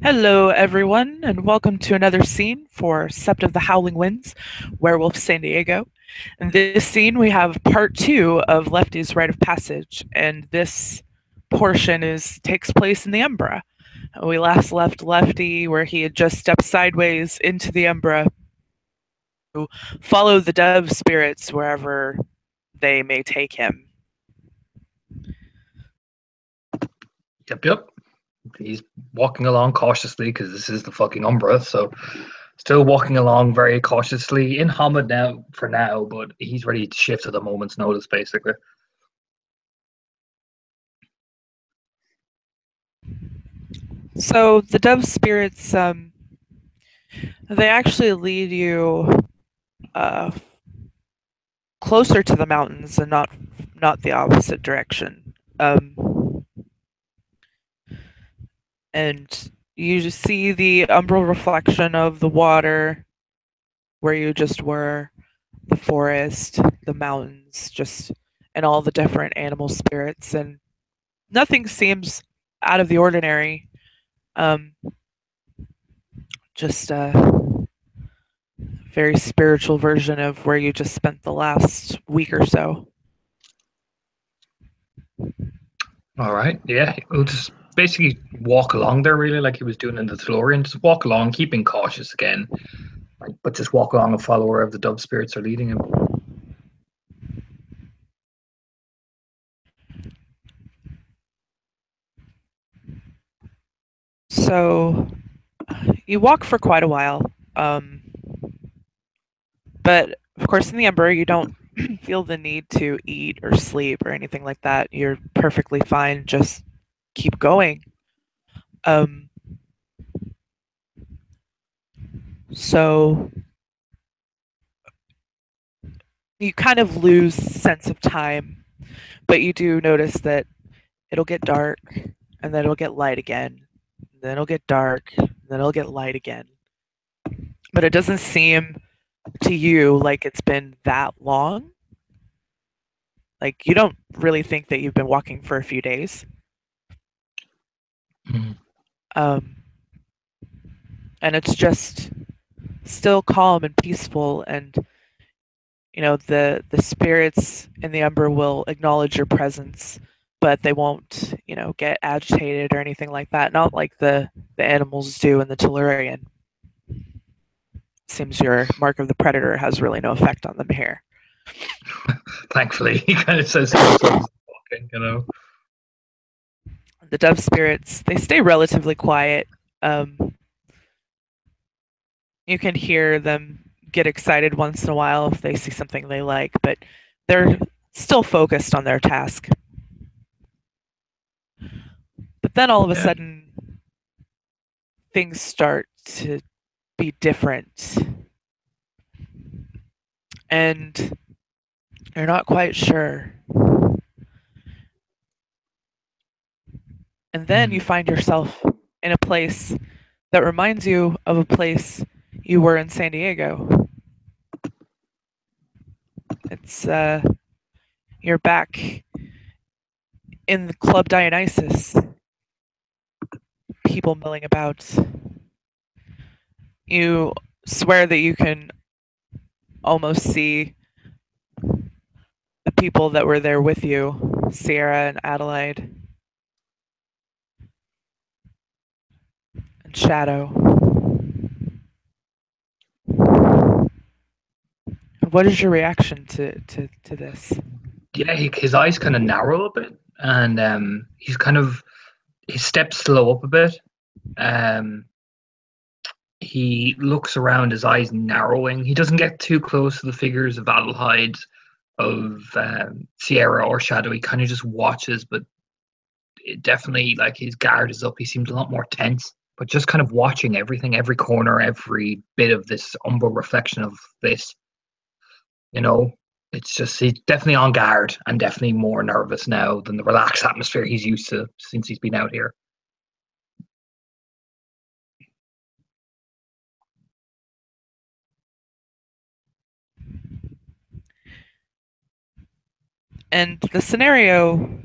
Hello, everyone, and welcome to another scene for Sept of the Howling Winds, Werewolf San Diego. In this scene, we have part 2 of Lefty's Rite of Passage, and this portion takes place in the Umbra. We last left Lefty where he had just stepped sideways into the Umbra to follow the dove spirits wherever they may take him. Yep. He's walking along cautiously because this is the fucking Umbra, so still walking along very cautiously in Hamid now for now, but he's ready to shift at a moment's notice, basically. So the dove spirits, they actually lead you closer to the mountains and not the opposite direction. And you just see the umbral reflection of the water where you just were, the forest, the mountains, and all the different animal spirits, and nothing seems out of the ordinary. Just a very spiritual version of where you just spent the last week or so. All right, yeah, we'll just basically walk along there, really, like he was doing in the DeLorean. Just walk along, keeping cautious again, but just walk along and follow wherever the dove spirits are leading him. So you walk for quite a while, but of course in the Ember you don't feel the need to eat or sleep or anything like that. You're perfectly fine. Just keep going. So you kind of lose sense of time, but you do notice that it'll get dark, and then it'll get light again, and then it'll get dark, and then it'll get light again. But it doesn't seem to you like it's been that long. Like, you don't really think that you've been walking for a few days. And it's just still calm and peaceful, and the spirits in the Umbra will acknowledge your presence, but they won't get agitated or anything like that, not like the animals do in the Tellurian. Seems your mark of the predator has really no effect on them here. Thankfully, he kind of says walking, The dove spirits, they stay relatively quiet. You can hear them get excited once in a while if they see something they like, but they're still focused on their task. But then all of a sudden, things start to be different. And you're not quite sure. And then you find yourself in a place that reminds you of a place you were in San Diego. It's, you're back in the Club Dionysus. People milling about. You swear that you can almost see the people that were there with you, Sierra and Adelaide. And Shadow. What is your reaction to this? Yeah, his eyes kind of narrow a bit, and his steps slow up a bit. He looks around, his eyes narrowing. He doesn't get too close to the figures of Adelaide, of Sierra or Shadow. He kind of just watches, but it definitely, like, his guard is up. He seems a lot more tense, but just kind of watching everything, every corner, every bit of this Umbra reflection of this. It's just, he's definitely on guard and definitely more nervous now than the relaxed atmosphere he's used to since he's been out here. And the scenario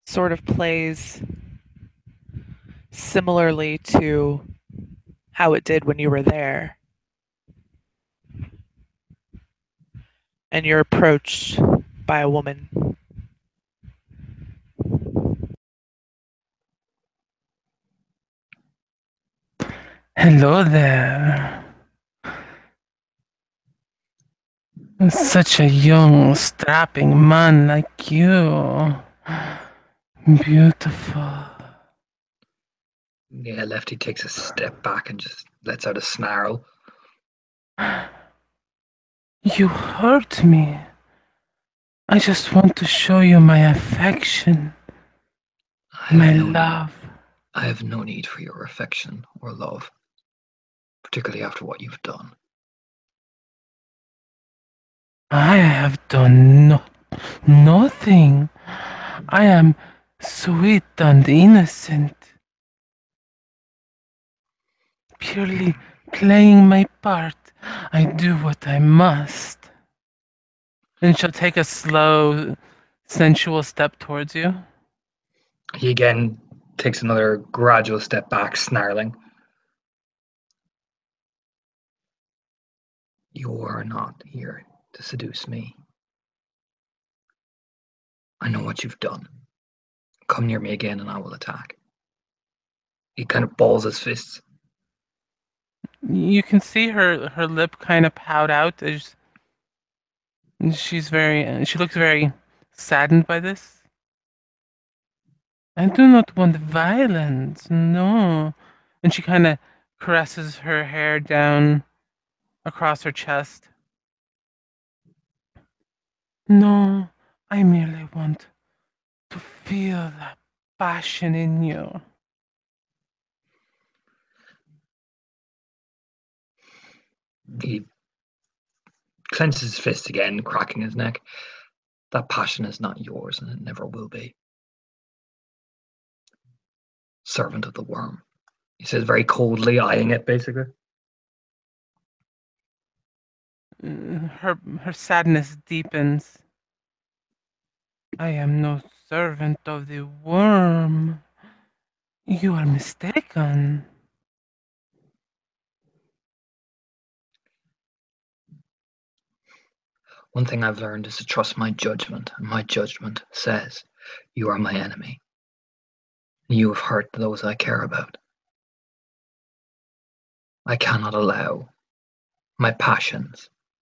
sort of plays similarly to how it did when you were there. And you're approached by a woman. Hello there. Such a young, strapping man like you. Beautiful. Yeah, Lefty takes a step back and just lets out a snarl. You hurt me. I just want to show you my affection, my love. I have no need for your affection or love, particularly after what you've done. I have done nothing. I am sweet and innocent. Purely playing my part. I do what I must. And she'll take a slow, sensual step towards you. He again takes another gradual step back, snarling. You are not here to seduce me. I know what you've done. Come near me again and I will attack. He kind of balls his fists. You can see her lip kind of pout out as she looks very saddened by this. I do not want violence, no. And she kind of caresses her hair down across her chest. No, I merely want to feel that passion in you. He clenches his fist again, cracking his neck. That passion is not yours and it never will be. Servant of the worm. He says very coldly, eyeing it basically. Her sadness deepens. I am no servant of the worm. You are mistaken. One thing I've learned is to trust my judgment, and my judgment says you are my enemy. You have hurt those I care about. I cannot allow my passions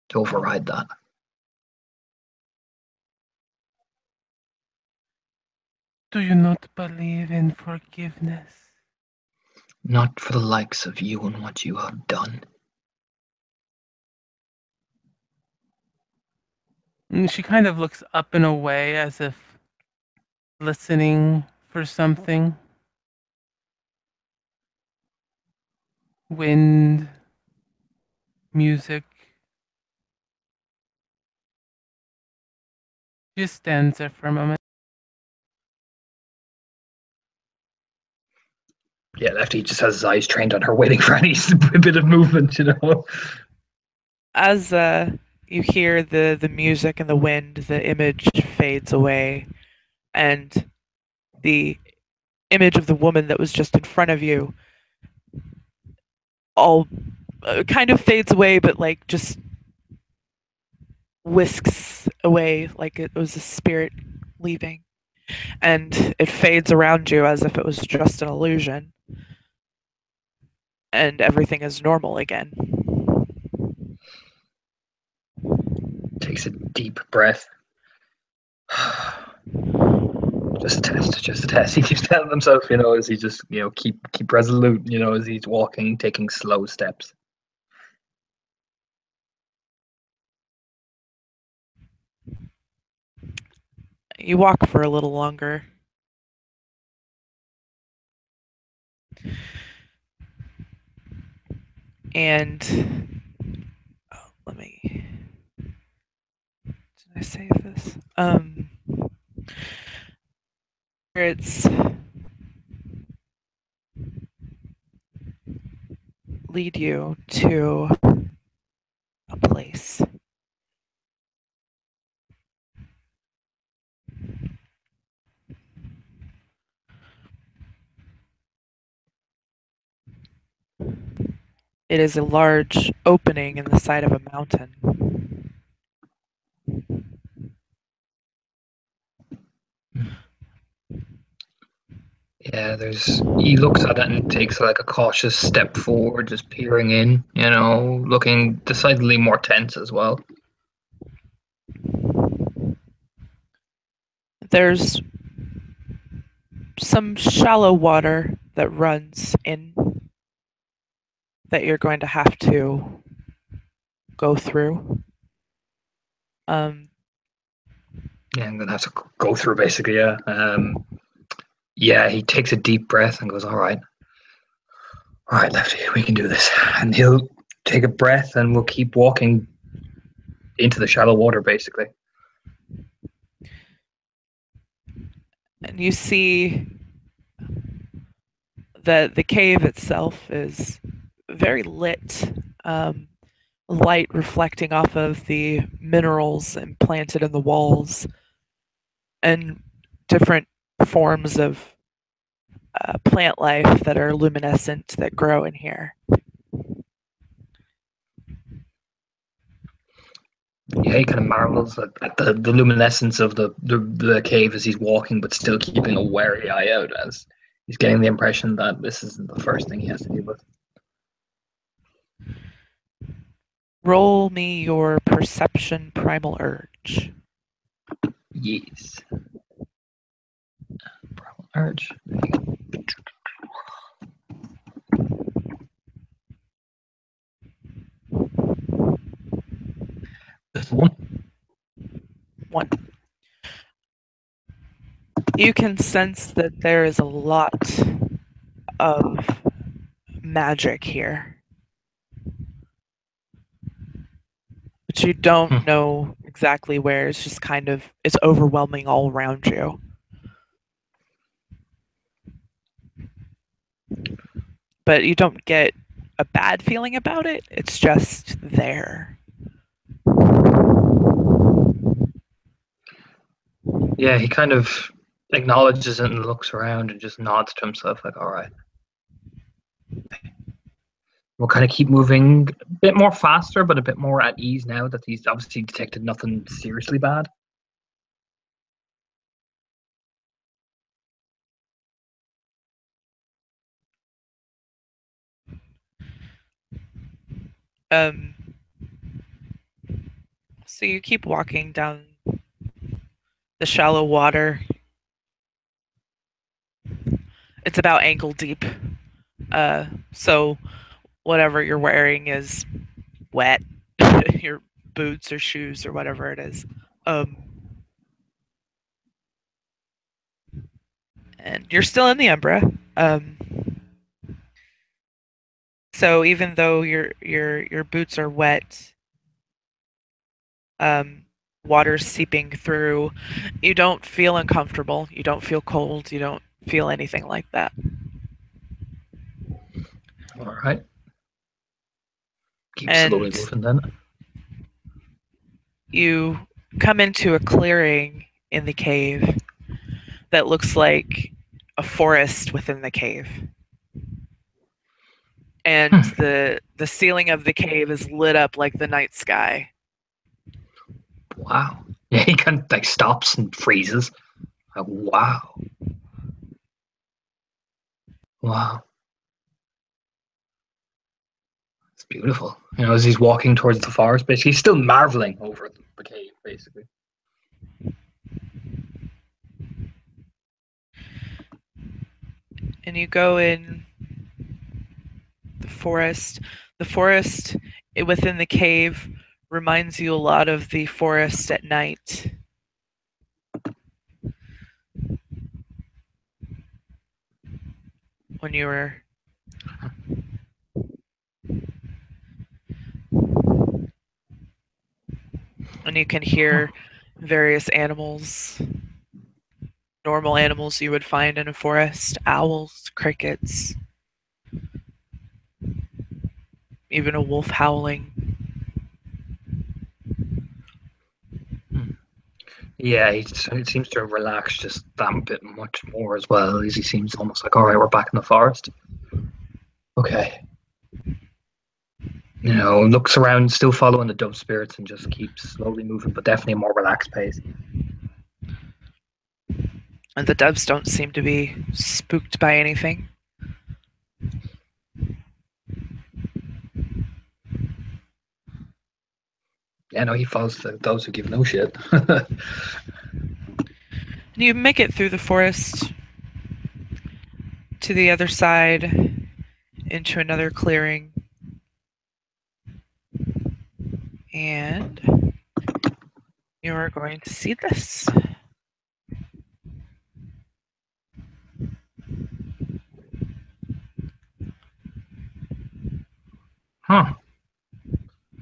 to override that. Do you not believe in forgiveness? Not for the likes of you and what you have done. And she kind of looks up and away as if listening for something. Wind, music. She just stands there for a moment. Yeah, Lefty just has his eyes trained on her, waiting for any bit of movement, you know. As you hear the music and the wind, the image fades away, and the image of the woman that was just in front of you all kind of fades away, but like just whisks away like it was a spirit leaving. And it fades around you as if it was just an illusion. And everything is normal again. Takes a deep breath. Just a test, just a test. He keeps telling himself, you know, as he just, you know, keep resolute, you know, as he's walking, taking slow steps. You walk for a little longer. And let me. Did I save this? Spirits lead you to a place. It is a large opening in the side of a mountain. Yeah, he looks at it and takes like a cautious step forward, just peering in, looking decidedly more tense as well. There's some shallow water that runs in that you're going to have to go through. Yeah, I'm gonna have to go through basically, yeah. Yeah, he takes a deep breath and goes, all right, Lefty, we can do this. And he'll take a breath and we'll keep walking into the shallow water, basically. And you see that the cave itself is very lit, light reflecting off of the minerals implanted in the walls, and different forms of plant life that are luminescent that grow in here. Yeah, he kind of marvels at the luminescence of the cave as he's walking, but still keeping a wary eye out, as he's getting the impression that this isn't the first thing he has to deal with. Roll me your perception primal urge. Yes. Primal urge. This one. One. You can sense that there is a lot of magic here, but you don't know exactly where. It's just kind of, it's overwhelming all around you. But you don't get a bad feeling about it. It's just there. Yeah, he kind of acknowledges it and looks around and just nods to himself like, all right. We'll kind of keep moving a bit more faster, but a bit more at ease now that he's obviously detected nothing seriously bad. So you keep walking down the shallow water. It's about ankle deep. So whatever you're wearing is wet. Your boots or shoes or whatever it is. And you're still in the Umbra. So even though your boots are wet, water's seeping through, you don't feel uncomfortable. You don't feel cold. You don't feel anything like that. All right. Keep slowly moving then. You come into a clearing in the cave that looks like a forest within the cave. And the ceiling of the cave is lit up like the night sky. Wow. Yeah, he kind of like stops and freezes. Like, wow. Wow. It's beautiful. As he's walking towards the forest, basically, he's still marveling over the cave, basically. And you go in the forest. The forest within the cave reminds you a lot of the forest at night. When you were and you can hear various animals, normal animals you would find in a forest, owls, crickets, even a wolf howling. Yeah, it seems to have relaxed just that bit much more as well. As he seems almost like, all right, we're back in the forest. Okay. looks around, still following the dove spirits, and just keeps slowly moving, but definitely a more relaxed pace. And the doves don't seem to be spooked by anything. Yeah, no, he follows those who give no shit. And you make it through the forest to the other side into another clearing. And you are going to see this. Huh.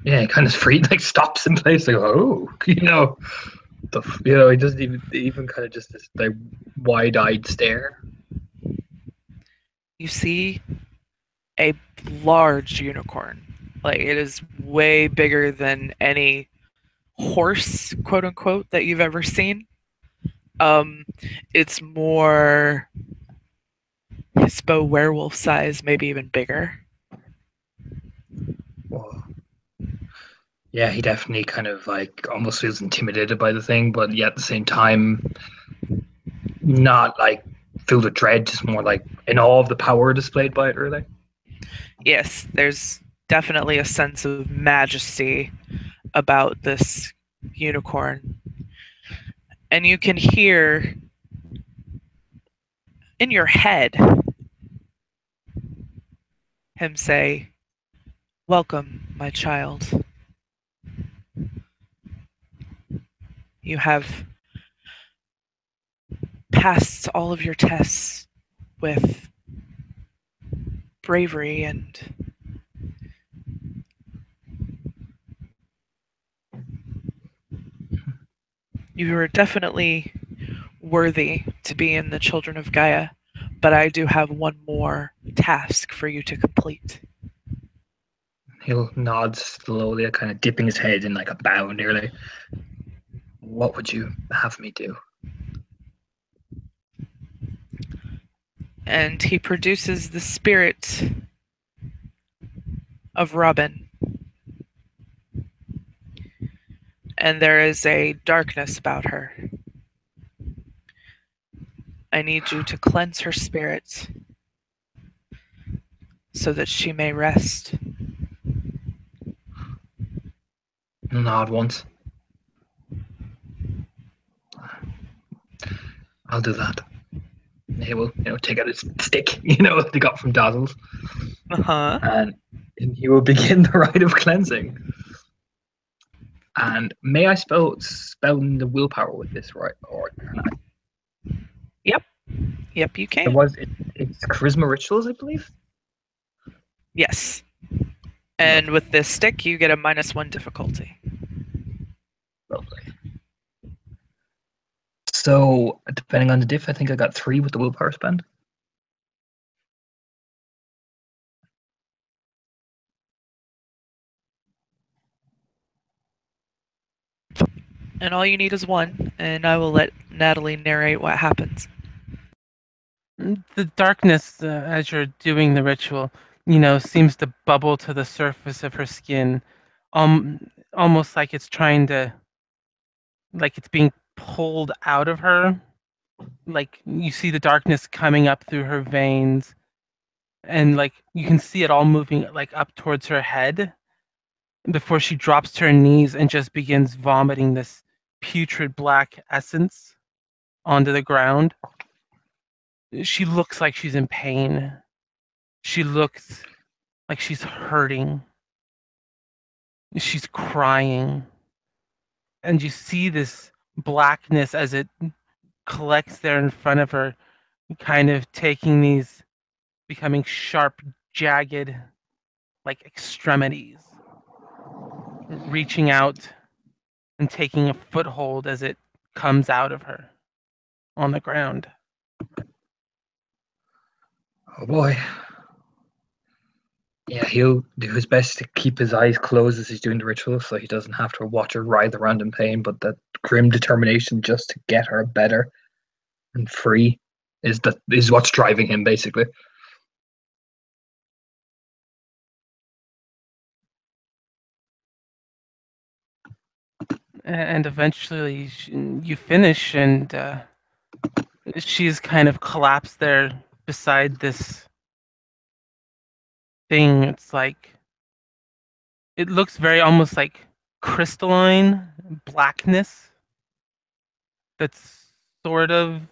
Yeah, he kind of freed, like stops in place, like, oh, he doesn't even kind of just this like wide-eyed stare. You see a large unicorn. Like, it is way bigger than any horse, quote unquote, that you've ever seen. It's more Hispo werewolf size, maybe even bigger. Whoa. Yeah, he definitely kind of like almost feels intimidated by the thing, but yet at the same time, not like filled with dread, just more like in awe of the power displayed by it, really. Yes, there's definitely a sense of majesty about this unicorn. And you can hear in your head him say, "Welcome, my child. You have passed all of your tests with bravery and you are definitely worthy to be in the Children of Gaia, but I do have one more task for you to complete." He'll nod slowly, kind of dipping his head in like a bow nearly. What would you have me do? And he produces the spirit of Robin. And there is a darkness about her. I need you to cleanse her spirit so that she may rest. Nod once. I'll do that. He will, take out his stick, they got from Dazzles, Uh-huh. and he will begin the rite of cleansing. And may I spell the willpower with this, right? Or can I? Yep, you can. It's charisma rituals, I believe. Yes. And with this stick, you get a -1 difficulty. Lovely. So, depending on the diff, I think I got 3 with the willpower spend. And all you need is 1, and I will let Natalie narrate what happens. The darkness, as you're doing the ritual, seems to bubble to the surface of her skin, almost like it's trying to, like it's being pulled out of her. Like you see the darkness coming up through her veins, and like you can see it all moving like up towards her head before she drops to her knees and just begins vomiting this putrid black essence onto the ground. She looks like she's in pain. She looks like she's hurting. She's crying. And you see this blackness as it collects there in front of her, kind of taking these, becoming sharp, jagged, like extremities, reaching out and taking a foothold as it comes out of her on the ground. Oh boy. Yeah, he'll do his best to keep his eyes closed as he's doing the ritual so he doesn't have to watch her writhe around in pain, but that grim determination just to get her better and free is what's driving him, basically. And eventually you finish, and she's kind of collapsed there beside this thing. It's like it looks very almost like crystalline blackness that's sort of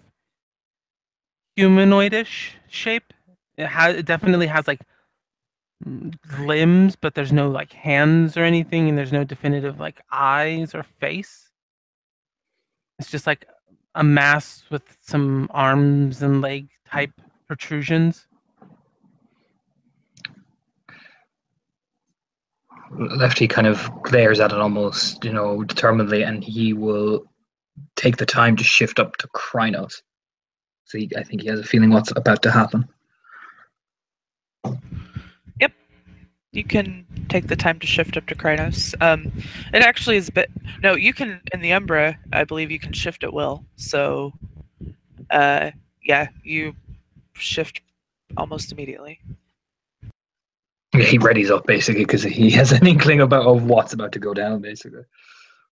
humanoidish shape. It definitely has like limbs, but there's no like hands or anything, and there's no definitive like eyes or face. It's just like a mass with some arms and leg type protrusions. Lefty kind of glares at it almost, determinedly, and he will take the time to shift up to Krynos. So I think he has a feeling what's about to happen. Yep. You can take the time to shift up to Krynos. It actually is a bit... No, you can, in the Umbra, I believe you can shift at will. So, yeah, you shift almost immediately. Yeah, he readies up, basically, because he has an inkling of what's about to go down, basically.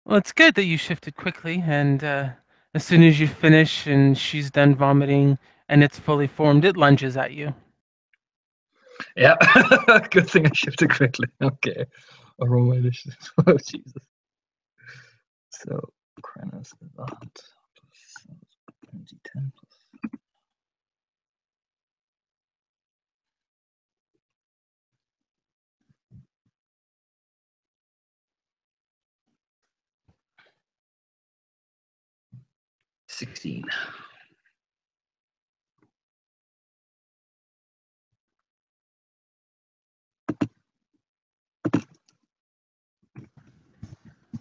Well, it's good that you shifted quickly, and as soon as you finish and she's done vomiting and it's fully formed, it lunges at you. Yeah, good thing I shifted quickly. Okay, I'll roll my initiative. Oh, Jesus. So, Krynos is that. Plus 10 plus. $16.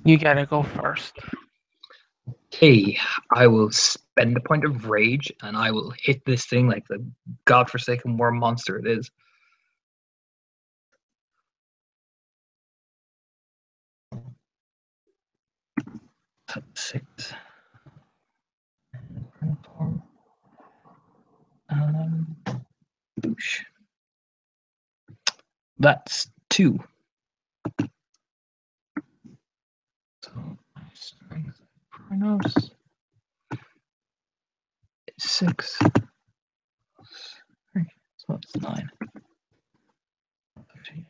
You gotta go first. Okay, I will spend a point of rage and I will hit this thing like the godforsaken worm monster it is. Six. Boosh. That's 2. So, Krynos. 6. So it's 9. 13.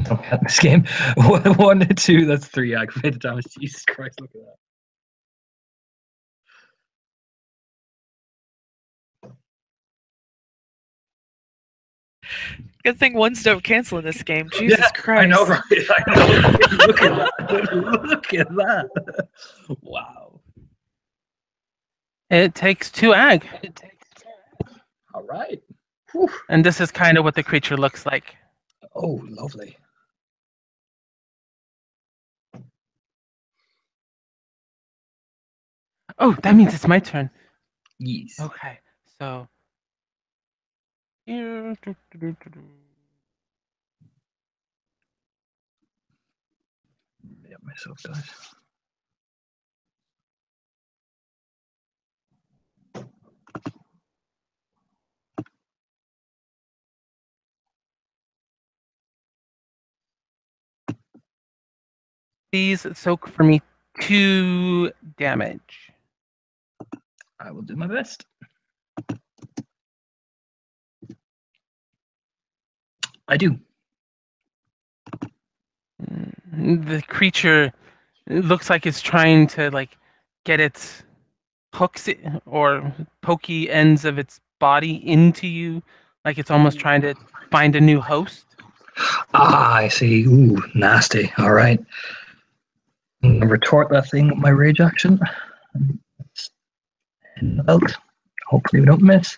Don't get this game. 1 and 2, that's 3 aggravated damage. Jesus Christ, look at that. Good thing ones don't cancel in this game. Jesus Christ. I know, right? I know. Look at that. Look at that. Wow. It takes 2 ag. All right. Whew. And this is kind of what the creature looks like. Oh, lovely. Oh, that means it's my turn. Yes. Okay, so here. Yeah, myself dies. Please soak for me 2 damage. I will do my best. I do. The creature looks like it's trying to like get its hooks or pokey ends of its body into you, like it's almost trying to find a new host. Ah, I see. Ooh, nasty. All right. I'm gonna retort that thing with my rage action. Out. Hopefully we don't miss.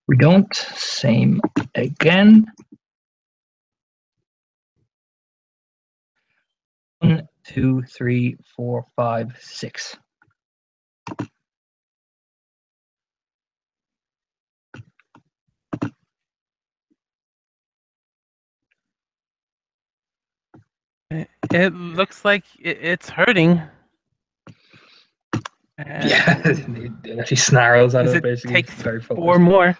We don't. Same again. 1, 2, 3, 4, 5, 6. It looks like it's hurting. Yeah, it actually snarls at it, basically. Takes Very focused. 4 more.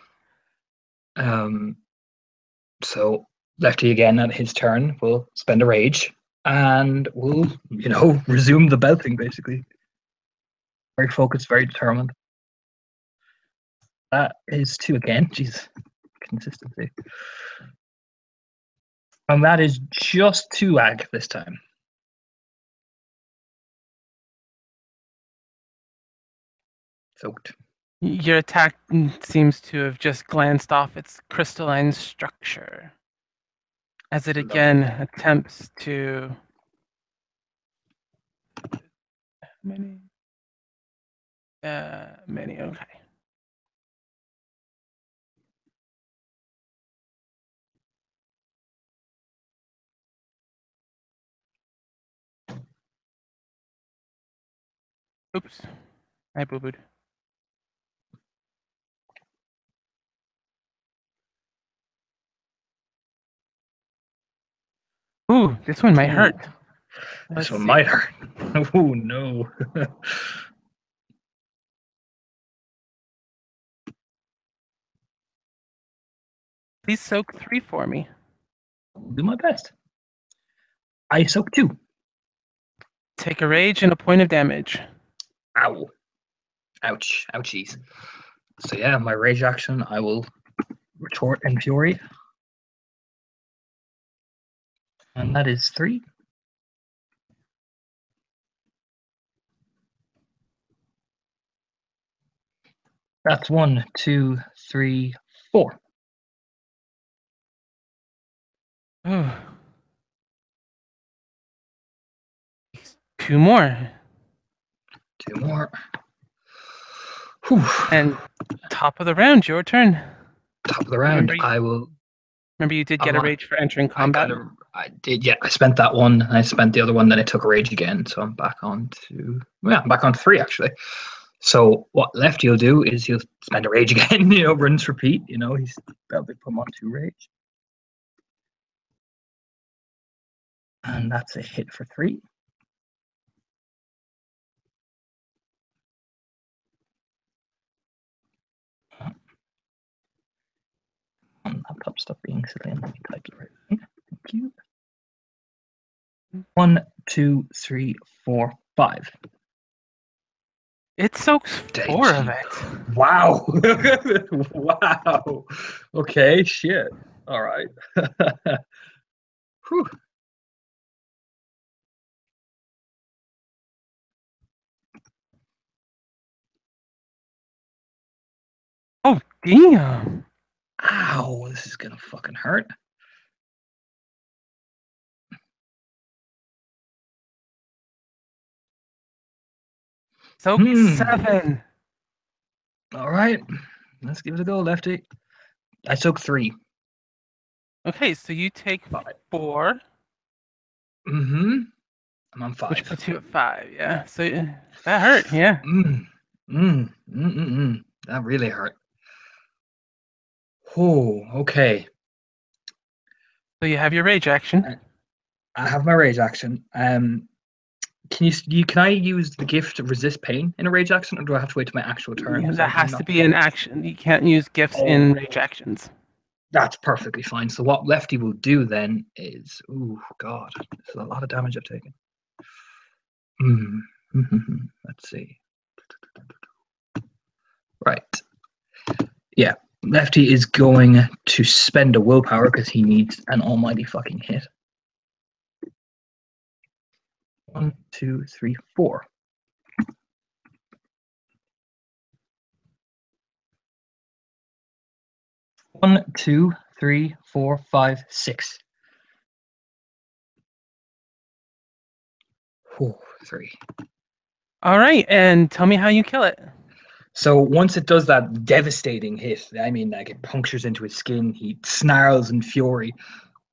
So Lefty again at his turn will spend a rage and will, resume the belting basically. Very focused, very determined. That is 2 again. Jeez, consistency. And that is just 2 ag this time. Soaked. Your attack seems to have just glanced off its crystalline structure as it again attempts to. Many. Okay. Oops. I boo-booed. Ooh, this one might hurt. This one might hurt. Oh, no. Please soak 3 for me. I'll do my best. I soak 2. Take a rage and a point of damage. Ow. Ouch. Ouchies. So yeah, my rage action, I will retort in fury. And that is 3. That's 1, 2, 3, 4. Ooh. 2 more. 2 more. Whew. And top of the round, your turn. Top of the round, I will. Remember, you did get a rage for entering combat. I did, yeah. I spent that one. I spent the other one. Then I took a rage again. So I'm back on to. Yeah, I'm back on 3 actually. So what Lefty will do is he'll spend a rage again. Rinse, repeat. He's that'll be put him on 2 rage, and that's a hit for 3. Laptop, stop being silly and let me type it right. Thank you. 1, 2, 3, 4, 5. It soaks 4 of it. Wow. Wow. Okay, shit. All right. Whew. Oh, damn. Ow, this is gonna fucking hurt. Soak 7. All right, let's give it a go, Lefty. I soak 3. Okay, so you take 4. I'm on 5. Which puts you at 5, yeah. So that hurt, yeah. That really hurt. Oh, okay. So you have your rage action. I have my rage action. Can I use the gift of resist pain in a rage action, or do I have to wait till my actual turn? Yeah, that has to be an action. You can't use gifts in rage actions. That's perfectly fine. So what Lefty will do then is, oh god, this is a lot of damage I've taken. Let's see. Right. Yeah, Lefty is going to spend a willpower because he needs an almighty fucking hit. 1, 2, 3, 4. 1, 2, 3, 4, 5, 6. 3. All right, and tell me how you kill it. So once it does that devastating hit, it punctures into his skin, he snarls in fury,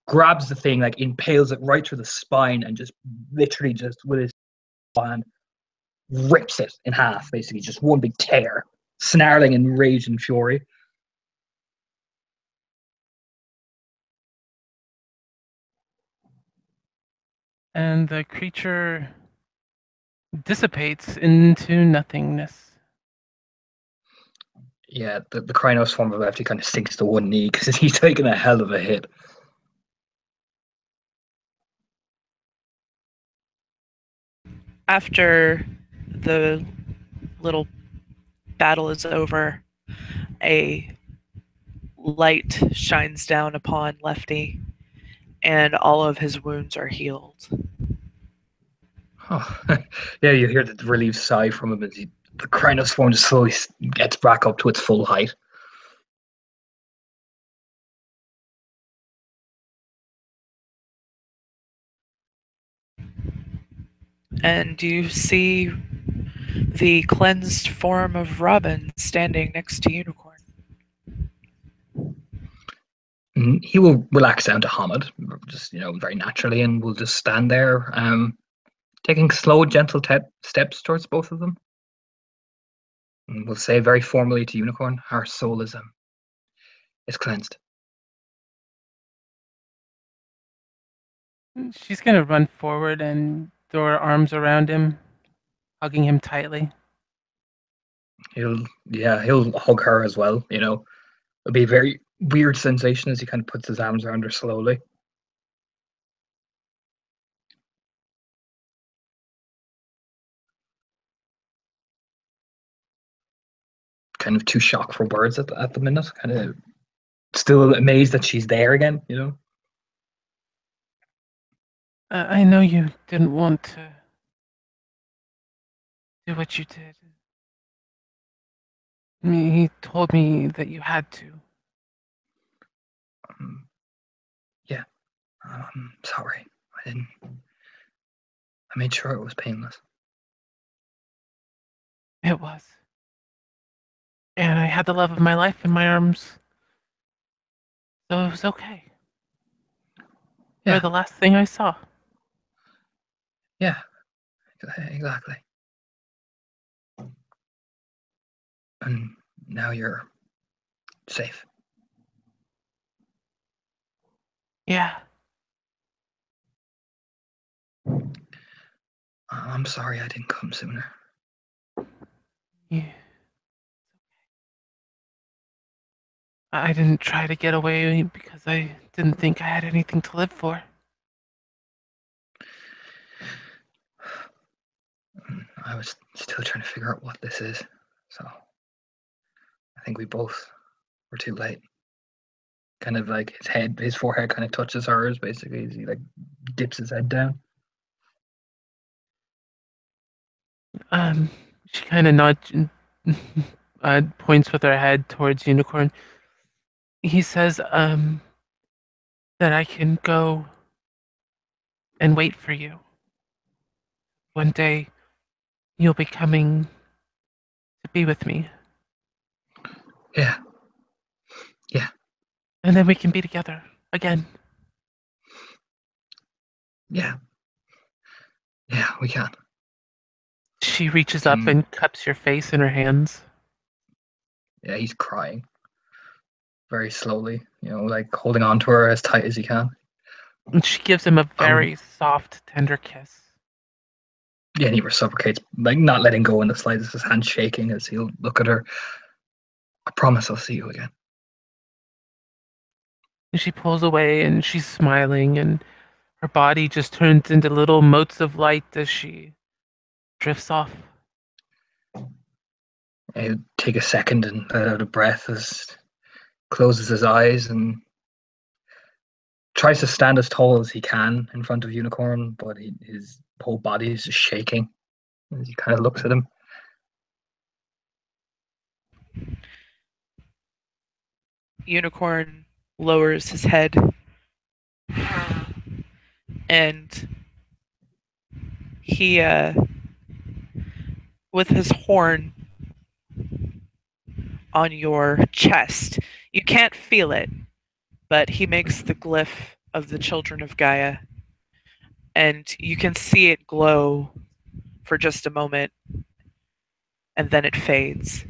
grabs the thing, impales it right through the spine, and just literally just with his hand rips it in half, basically just one big tear, snarling in rage and fury. And the creature dissipates into nothingness. Yeah, the Krynos form of Lefty kind of sinks to one knee because he's taken a hell of a hit. After the little battle is over, a light shines down upon Lefty, and all of his wounds are healed. Oh, yeah, you hear the relieved sigh from him as the Krynos form just slowly gets back up to its full height. And you see the cleansed form of Robin standing next to Unicorn. He will relax down to Hamid, just very naturally, and will just stand there, taking slow, gentle steps towards both of them. And will say very formally to Unicorn, "Our soul is cleansed." She's gonna run forward and throw her arms around him, hugging him tightly. He'll hug her as well. It'll be a very weird sensation as he kind of puts his arms around her slowly. Kind of too shocked for words at the minute. Kind of still amazed that she's there again. I know you didn't want to do what you did. He told me that you had to. Yeah, I'm sorry. I didn't. I made sure it was painless. It was. And I had the love of my life in my arms. So it was okay. Yeah. You're the last thing I saw. Yeah, exactly. And now you're safe. Yeah. I'm sorry I didn't come sooner. Yeah. I didn't try to get away because I didn't think I had anything to live for. I was still trying to figure out what this is, so I think we both were too late. Kind of like his forehead kind of touches hers, basically, as he like dips his head down. She kind of nods, points with her head towards Unicorn. He says, that I can go and wait for you. One day, you'll be coming to be with me. Yeah. Yeah. And then we can be together again. Yeah. Yeah, we can. She reaches up and cups your face in her hands. Yeah, he's crying. Very slowly, like holding on to her as tight as he can. And she gives him a very soft, tender kiss. Yeah, and he reciprocates, like not letting go in the slightest, his hand shaking as he'll look at her. I promise I'll see you again. And she pulls away and she's smiling, and her body just turns into little motes of light as she drifts off. He'll take a second and let out a breath as closes his eyes and tries to stand as tall as he can in front of Unicorn, but his whole body is just shaking as he kind of looks at him. Unicorn lowers his head and he, with his horn on your chest, you can't feel it, but he makes the glyph of the Children of Gaia, and you can see it glow for just a moment, and then it fades.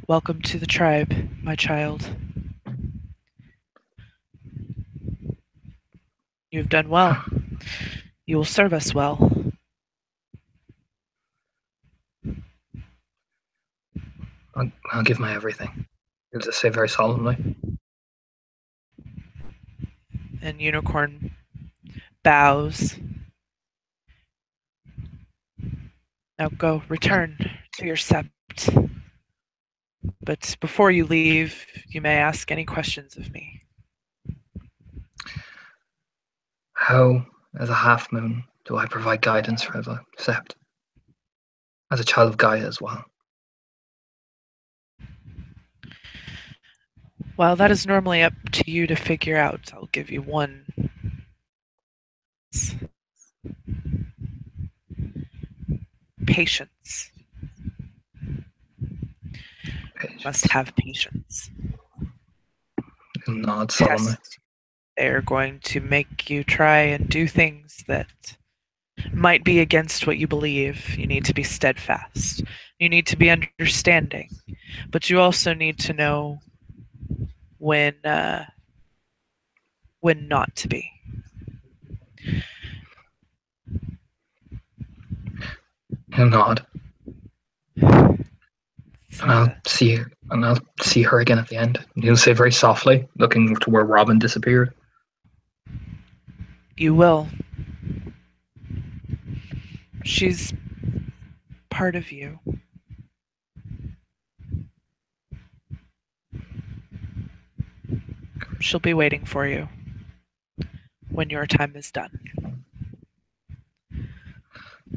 Welcome to the tribe, my child. You've done well. You will serve us well. I'll give my everything. He'll just say very solemnly. And Unicorn bows Now go, return to your sept. But before you leave, you may ask any questions of me. How, as a half moon, do I provide guidance for the sept? As a child of Gaia as well. Well, that is normally up to you to figure out. I'll give you one. Patience. Must have patience. He'll nod solemnly. They are going to make you try and do things that might be against what you believe. You need to be steadfast. You need to be understanding. But you also need to know when not to be. He'll nod. And I'll see her again at the end. And he'll say very softly, looking to where Robin disappeared. You will. She's part of you. She'll be waiting for you when your time is done.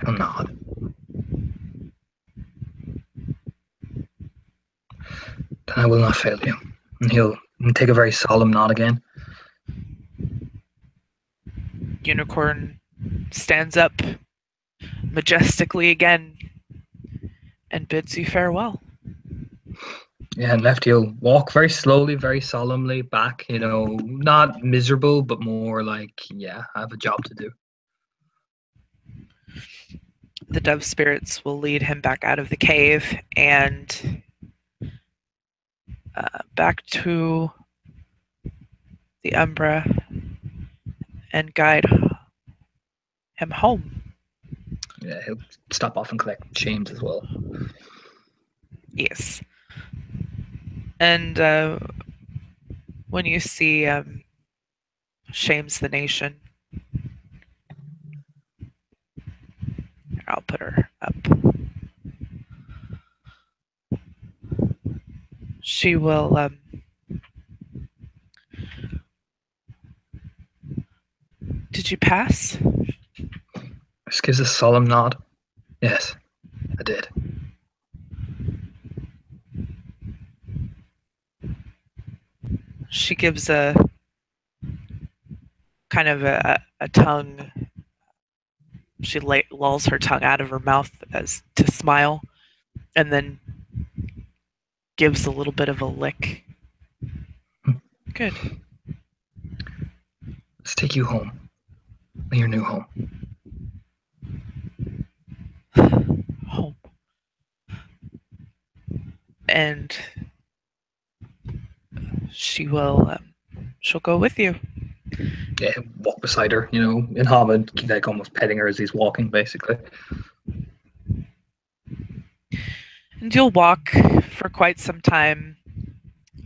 He'll nod. Then I will not fail you. And he'll take a very solemn nod again. Unicorn stands up majestically again and bids you farewell. Yeah, and Lefty will walk very slowly, very solemnly back, not miserable, but more like, yeah, I have a job to do. The dove spirits will lead him back out of the cave and back to the Umbra and guide him home. Yeah, he'll stop off and collect shames as well. Yes. And when you see Shames the Nation, I'll put her up. She will did you pass? Just gives a solemn nod. Yes, I did. She gives a kind of a tongue. She lulls her tongue out of her mouth as to smile, and then gives a little bit of a lick. Good. Let's take you home. Your new home. Home. And she'll go with you. Yeah, walk beside her, in Hobbit, like almost petting her as he's walking, basically. And you'll walk for quite some time.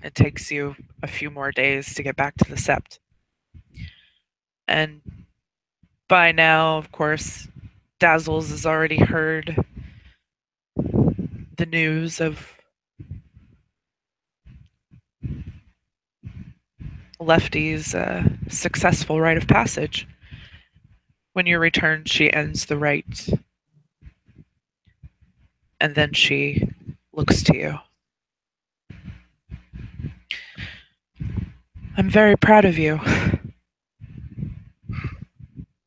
It takes you a few more days to get back to the sept. And by now, of course, Dazzles has already heard the news of Lefty's successful rite of passage. When you return, she ends the rite. And then she looks to you. I'm very proud of you.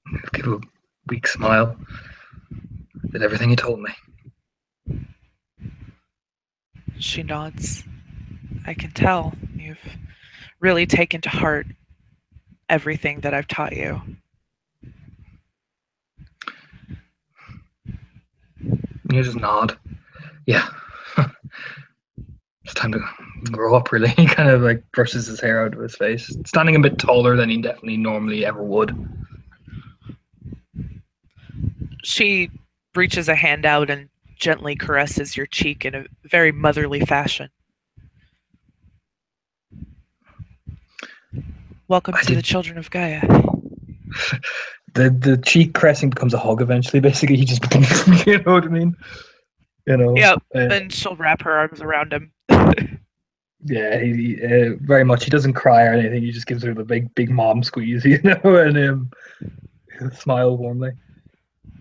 I'll give a weak smile. I did everything you told me. She nods. I can tell you've really taken to heart everything that I've taught you. You just nod. Yeah. It's time to grow up, really. He kind of like brushes his hair out of his face. Standing a bit taller than he definitely normally ever would. She reaches a hand out and gently caresses your cheek in a very motherly fashion. Welcome to the Children of Gaia. the cheek caressing becomes a hug eventually. Basically, he just you know what I mean. You know. Yep. Then she'll wrap her arms around him. Yeah, he very much. He doesn't cry or anything. He just gives her the big mom squeeze, you know, and smile warmly.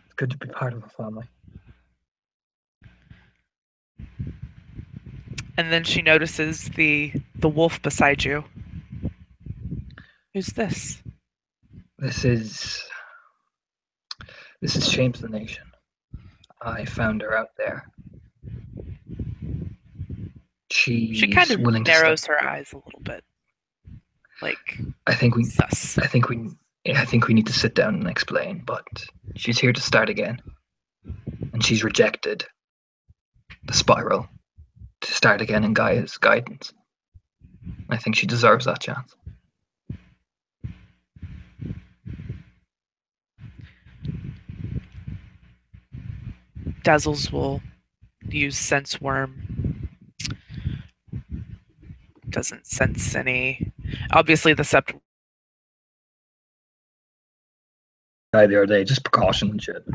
It's good to be part of a family. And then she notices the wolf beside you. Who's this? This is James the Nation. I found her out there. She kind of willing narrows to her eyes a little bit. Like, I think we sus. I think we need to sit down and explain, but she's here to start again. And she's rejected the spiral to start again in Gaia's guidance. I think she deserves that chance. Dazzles will use sense worm. Doesn't sense any. Obviously, the sept. The other day, just precaution and shit.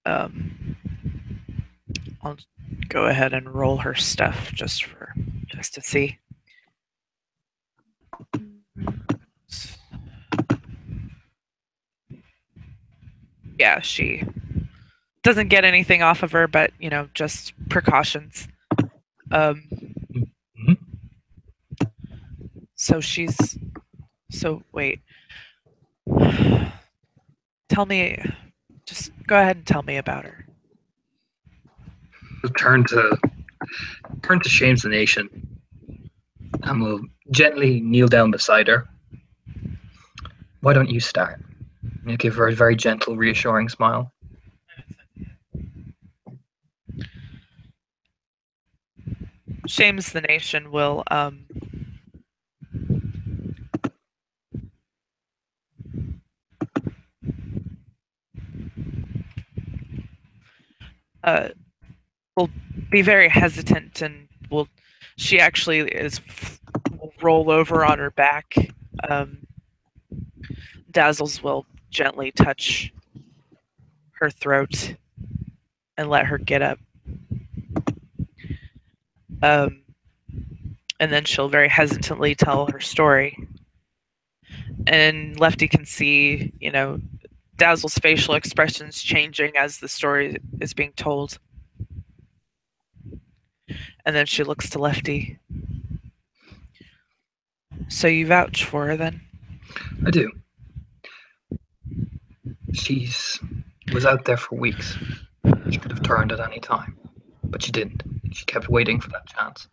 I'll go ahead and roll her stuff just to see. Yeah, she doesn't get anything off of her, but just precautions. So wait. Just go ahead and tell me about her. We'll turn to James the Nation, and we'll gently kneel down beside her. Why don't you start? And you'll give her a very gentle, reassuring smile. James the Nation will will be very hesitant, and she actually will roll over on her back. Dazzles will gently touch her throat and let her get up. And then she'll very hesitantly tell her story. And Lefty can see, Dazzle's facial expressions changing as the story is being told. And then she looks to Lefty. So you vouch for her, then? I do. She was out there for weeks. She could have turned at any time, but she didn't. She kept waiting for that chance.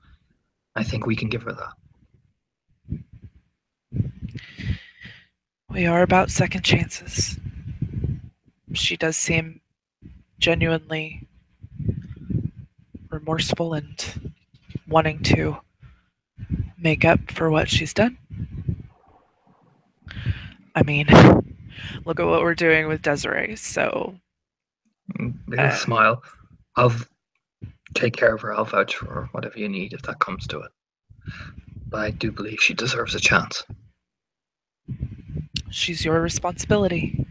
I think we can give her that. We are about second chances. She does seem genuinely remorseful and wanting to make up for what she's done. I mean, look at what we're doing with Desiree, so... Smile. I'll take care of her. I'll vouch for her, whatever you need, if that comes to it. But I do believe she deserves a chance. She's your responsibility.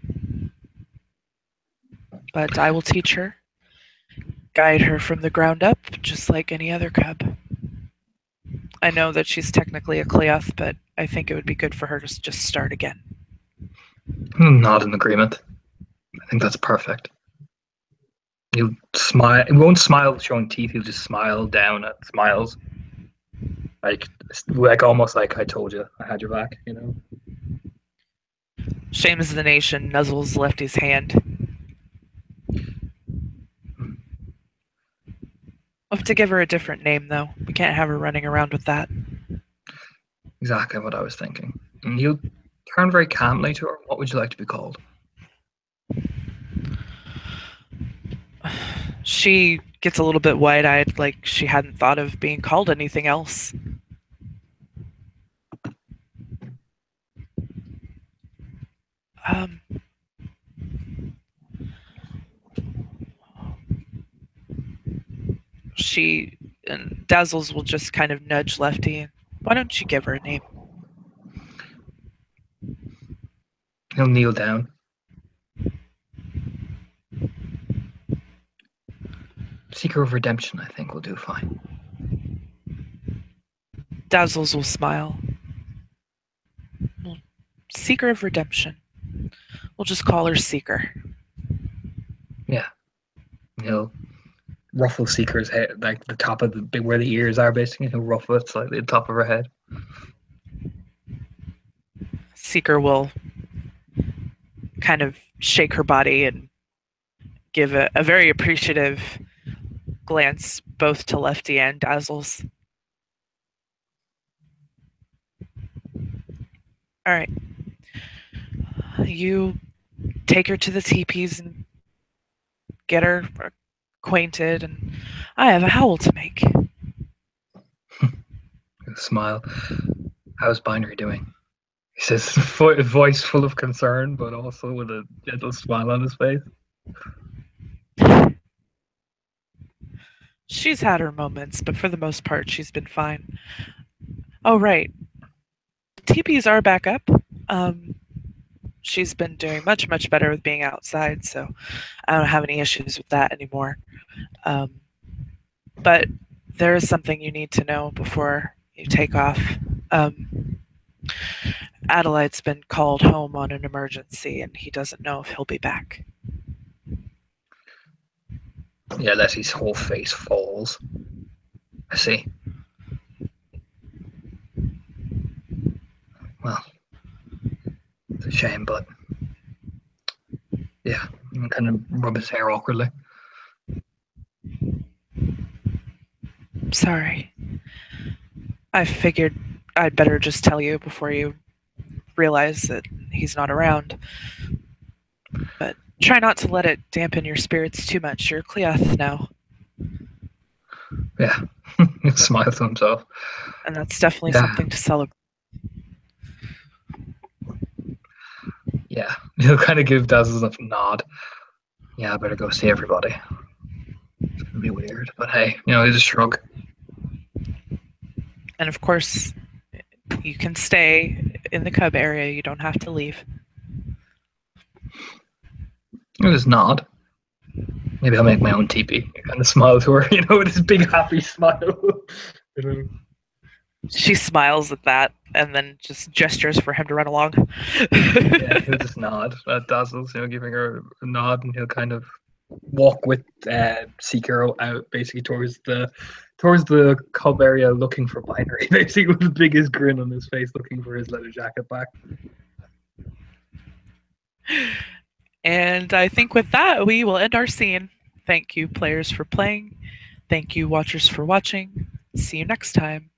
But I will teach her, guide her from the ground up, just like any other cub. I know that she's technically a Cleoth, but I think it would be good for her to just start again. Not in agreement. I think that's perfect. He'll smile. He won't smile showing teeth. He'll just smile down at smiles, like almost like I told you, I had your back. James the Nation nuzzles Lefty's hand. We'll have to give her a different name, though. We can't have her running around with that. Exactly what I was thinking. And he'll turn very calmly to her. What would you like to be called? She gets a little bit wide-eyed, like she hadn't thought of being called anything else. She and Dazzles will just kind of nudge Lefty. Why don't you give her a name? He'll kneel down. Seeker of Redemption, I think, will do fine. Dazzles will smile. Seeker of Redemption. We'll just call her Seeker. Yeah. He'll ruffle Seeker's head, like the top of the where the ears are, basically. He'll ruffle it slightly at the top of her head. Seeker will kind of shake her body and give a very appreciative glance both to Lefty and Dazzles. All right. You take her to the teepees and get her acquainted, and I have a howl to make. Smile. How's Binary doing? He says, voice full of concern, but also with a gentle smile on his face. She's had her moments, but for the most part, she's been fine. Oh, right. Teepees are back up. She's been doing much, much better with being outside, so I don't have any issues with that anymore. But there is something you need to know before you take off. Adelaide's been called home on an emergency, and he doesn't know if he'll be back. Yeah, Leslie's whole face falls. I see. Well, it's a shame, but yeah, and kind of rub his hair awkwardly. Sorry. I figured I'd better just tell you before you realize that he's not around. But try not to let it dampen your spirits too much. You're Cleoth now. Yeah, he smiles to himself. And that's definitely something to celebrate. Yeah, he'll kind of give Dazzles a nod. Yeah, I better go see everybody. It's gonna be weird, but hey, he's a shrug. And of course, you can stay in the cub area. You don't have to leave. He'll just nod. Maybe I'll make my own teepee. Kind of smile to her, with his big happy smile. She smiles at that and then just gestures for him to run along. Yeah, he'll just nod at Dazzles, giving her a nod, and he'll kind of walk with Seeker out basically towards the cub area, looking for Binary, basically with the biggest grin on his face, looking for his leather jacket back. And I think with that, we will end our scene. Thank you, players, for playing. Thank you, watchers, for watching. See you next time.